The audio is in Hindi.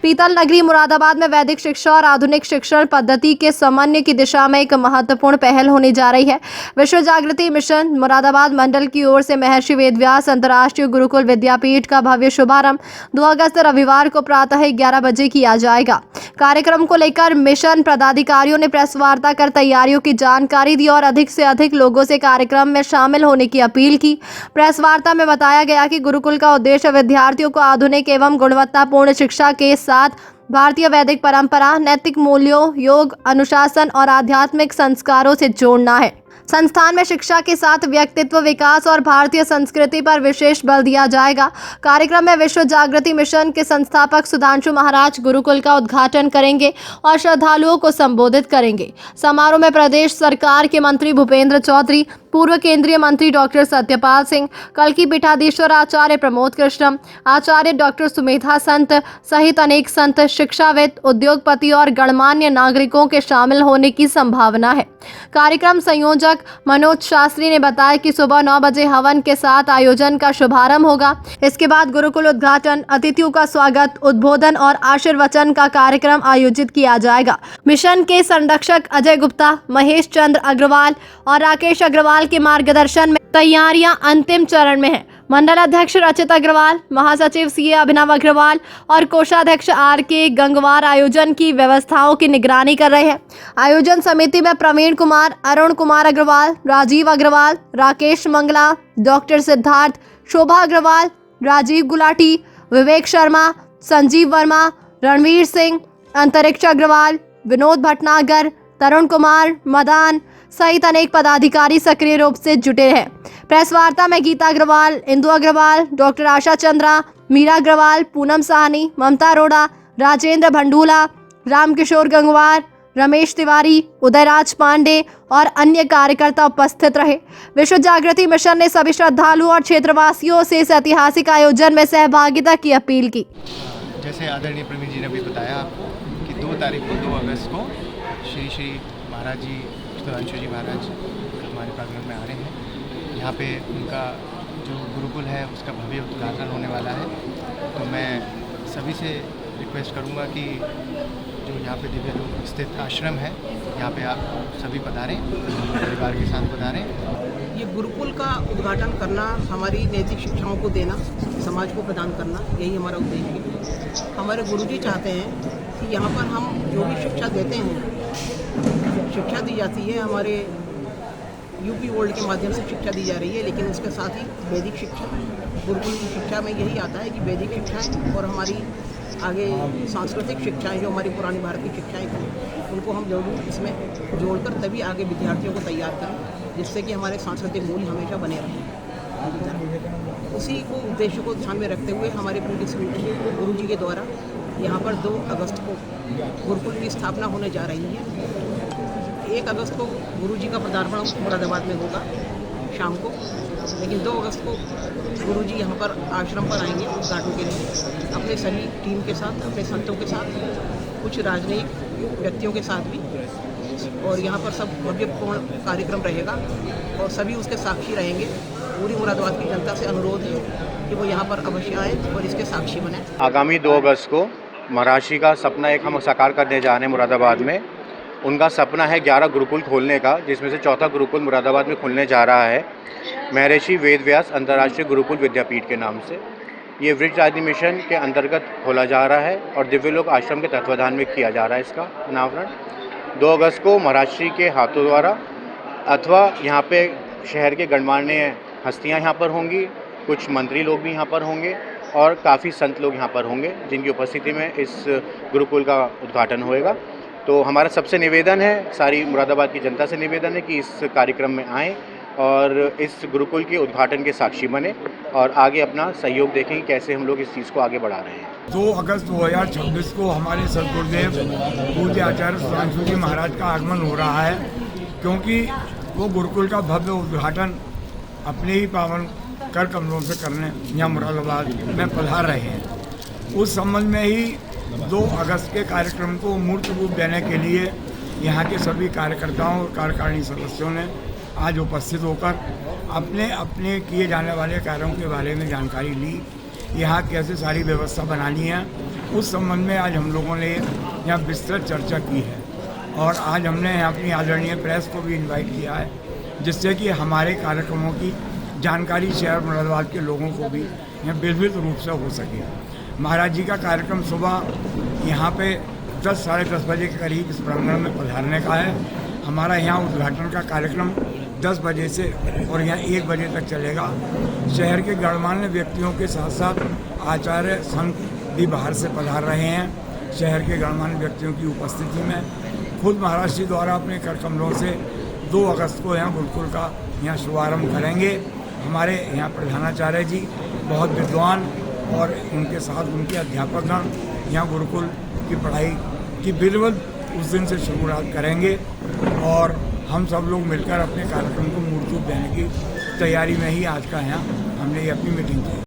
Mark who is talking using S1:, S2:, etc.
S1: पीतल नगरी मुरादाबाद में वैदिक शिक्षा और आधुनिक शिक्षण पद्धति के समन्वय की दिशा में एक महत्वपूर्ण पहल होने जा रही है। विश्व जागृति मिशन मुरादाबाद मंडल की ओर से महर्षि वेदव्यास अंतर्राष्ट्रीय गुरुकुल विद्यापीठ का भव्य शुभारंभ 2 अगस्त रविवार को प्रातः 11 बजे किया जाएगा। कार्यक्रम को लेकर मिशन पदाधिकारियों ने प्रेस वार्ता कर तैयारियों की जानकारी दी और अधिक से अधिक लोगों से कार्यक्रम में शामिल होने की अपील की। प्रेस वार्ता में बताया गया कि गुरुकुल का उद्देश्य विद्यार्थियों को आधुनिक एवं गुणवत्तापूर्ण शिक्षा के साथ भारतीय वैदिक परंपरा, नैतिक मूल्यों, योग, अनुशासन और आध्यात्मिक संस्कारों से जोड़ना है। संस्थान में शिक्षा के साथ व्यक्तित्व विकास और भारतीय संस्कृति पर विशेष बल दिया जाएगा। कार्यक्रम में विश्व जागृति मिशन के संस्थापक सुधांशु महाराज गुरुकुल का उद्घाटन करेंगे और श्रद्धालुओं को संबोधित करेंगे। समारोह में प्रदेश सरकार के मंत्री भूपेंद्र चौधरी, पूर्व केंद्रीय मंत्री डॉक्टर सत्यपाल सिंह, कल्की पीठाधीश्वर आचार्य प्रमोद कृष्णम, आचार्य डॉक्टर सुमेधा संत सहित अनेक संत, शिक्षाविद, उद्योगपति और गणमान्य नागरिकों के शामिल होने की संभावना है। कार्यक्रम संयोजक मनोज शास्त्री ने बताया कि सुबह 9 बजे हवन के साथ आयोजन का शुभारंभ होगा। इसके बाद गुरुकुल उद्घाटन, अतिथियों का स्वागत, उद्बोधन और आशीर्वचन का कार्यक्रम आयोजित किया जाएगा। मिशन के संरक्षक अजय गुप्ता, महेश चंद्र अग्रवाल और राकेश अग्रवाल के मार्गदर्शन में तैयारियां अंतिम चरण में हैं। मंडल अध्यक्ष रचित अग्रवाल, महासचिव सीए अभिनव अग्रवाल और कोषाध्यक्ष आर.के. गंगवार आयोजन की व्यवस्थाओं की निगरानी कर रहे हैं। आयोजन समिति में प्रवीण कुमार, अरुण कुमार अग्रवाल, राजीव अग्रवाल, राकेश मंगला, डॉक्टर सिद्धार्थ, शोभा अग्रवाल, राजीव गुलाटी, विवेक शर्मा, संजीव वर्मा, रणवीर सिंह, अंतरिक्ष अग्रवाल, विनोद भटनागर, तरुण कुमार, मदान सहित अनेक पदाधिकारी सक्रिय रूप से जुटे हैं। प्रेस वार्ता में गीता अग्रवाल, इंदु अग्रवाल, डॉक्टर आशा चंद्रा, मीरा अग्रवाल, पूनम साहनी, ममता अरोड़ा, राजेंद्र भंडूला, रामकिशोर गंगवार, रमेश तिवारी, उदयराज पांडे और अन्य कार्यकर्ता उपस्थित रहे। विश्व जागृति मिशन ने सभी श्रद्धालुओं और क्षेत्रवासियों से इस ऐतिहासिक आयोजन में सहभागिता की अपील की।
S2: जैसे आदरणीय प्रवीण जी ने भी बताया आपको कि 2 तारीख को 2 अगस्त को श्री महाराज जी, सुधांशु जी महाराज हमारे प्रांगण में आ रहे हैं। यहाँ पे उनका जो गुरुकुल है उसका भव्य उद्घाटन होने वाला है। तो मैं सभी से रिक्वेस्ट करूँगा कि जो यहाँ पे दिव्य लोक स्थित आश्रम है, यहाँ पे आप सभी पधारें, परिवार के साथ पधारें।
S3: ये गुरुकुल का उद्घाटन करना, हमारी नैतिक शिक्षाओं को देना, समाज को प्रदान करना, यही हमारा उद्देश्य है। हमारे गुरुजी चाहते हैं कि यहाँ पर हम जो भी शिक्षा देते हैं, शिक्षा दी जाती है, हमारे यूपी वर्ल्ड के माध्यम से शिक्षा दी जा रही है, लेकिन उसके साथ ही वैदिक शिक्षा, गुरुकुल की शिक्षा में यही आता है कि वैदिक शिक्षाएं और हमारी आगे सांस्कृतिक शिक्षाएं, जो हमारी पुरानी भारत की शिक्षाएं थी, उनको हम जरूर इसमें जोड़कर तभी आगे विद्यार्थियों को तैयार करें, जिससे कि हमारे सांस्कृतिक मूल्य हमेशा बने रहें। उसी को उद्देश्य को ध्यान में रखते हुए हमारे गुरु जी के द्वारा यहाँ पर 2 अगस्त को गुरुकुल की स्थापना होने जा रही है। 1 अगस्त को गुरुजी का पदार्पण मुरादाबाद में होगा शाम को, लेकिन 2 अगस्त को गुरुजी यहाँ पर आश्रम पर आएंगे उद्घाटन के लिए, अपने सभी टीम के साथ, अपने संतों के साथ, कुछ राजनयिक व्यक्तियों के साथ भी। और यहाँ पर सब भव्यपूर्ण कार्यक्रम रहेगा और सभी उसके साक्षी रहेंगे। पूरी मुरादाबाद की जनता से अनुरोध है कि वो यहाँ पर अवश्य आए और इसके साक्षी बने।
S2: आगामी 2 अगस्त को महर्षि का सपना एक हम साकार करने जा रहे हैं मुरादाबाद में। उनका सपना है 11 गुरुकुल खोलने का, जिसमें से 4था गुरुकुल मुरादाबाद में खुलने जा रहा है महर्षि वेदव्यास अंतर्राष्ट्रीय गुरुकुल विद्यापीठ के नाम से। ये वृक्ष आदि मिशन के अंतर्गत खोला जा रहा है और दिव्यलोक आश्रम के तत्वाधान में किया जा रहा है इसका अनावरण। 2 अगस्त को महर्षि के हाथों द्वारा अथवा यहाँ पे शहर के गणमान्य हस्तियाँ यहाँ पर होंगी, कुछ मंत्री लोग भी यहाँ पर होंगे और काफ़ी संत लोग यहाँ पर होंगे, जिनकी उपस्थिति में इस गुरुकुल का उद्घाटन होएगा। तो हमारा सबसे निवेदन है, सारी मुरादाबाद की जनता से निवेदन है कि इस कार्यक्रम में आएँ और इस गुरुकुल के उद्घाटन के साक्षी बने और आगे अपना सहयोग देखें कि कैसे हम लोग इस चीज़ को आगे बढ़ा रहे हैं।
S4: 2 अगस्त 2026 को हमारे सदगुरुदेव पूज्य आचार्य सुधांशु जी महाराज का आगमन हो रहा है, क्योंकि वो गुरुकुल का भव्य उद्घाटन अपने ही पावन कर कमलों से करने यहाँ मुरादाबाद में पधार रहे हैं। उस संबंध में ही 2 अगस्त के कार्यक्रम को मूर्त रूप देने के लिए यहाँ के सभी कार्यकर्ताओं और कार्यकारिणी सदस्यों ने आज उपस्थित होकर अपने अपने किए जाने वाले कार्यों के बारे में जानकारी ली। यहाँ कैसे सारी व्यवस्था बनानी है, उस संबंध में आज हम लोगों ने यहाँ विस्तृत चर्चा की है। और आज हमने यहाँ अपनी आदरणीय प्रेस को भी इनवाइट किया है, जिससे कि हमारे कार्यक्रमों की जानकारी शहर मुरादाबाद के लोगों को भी यहाँ विस्तृत रूप से हो सके। महाराज जी का कार्यक्रम सुबह यहाँ पे 10 साढ़े 10 बजे के करीब इस प्रांगण में पधारने का है। हमारा यहाँ उद्घाटन का कार्यक्रम 10 बजे से और यहाँ 1 बजे तक चलेगा। शहर के गणमान्य व्यक्तियों के साथ साथ आचार्य संत भी बाहर से पधार रहे हैं। शहर के गणमान्य व्यक्तियों की उपस्थिति में खुद महाराज जी द्वारा अपने कर कमलों से 2 अगस्त को यहाँ गुरुकुल का यहाँ शुभारम्भ करेंगे। हमारे यहाँ प्रधानाचार्य जी बहुत विद्वान और उनके साथ उनके अध्यापकगण यहाँ गुरुकुल की पढ़ाई की विधिवत उस दिन से शुरुआत करेंगे और हम सब लोग मिलकर अपने कार्यक्रम को मूर्त रूप देने की तैयारी में ही आज का यहाँ हमने ये अपनी मीटिंग की।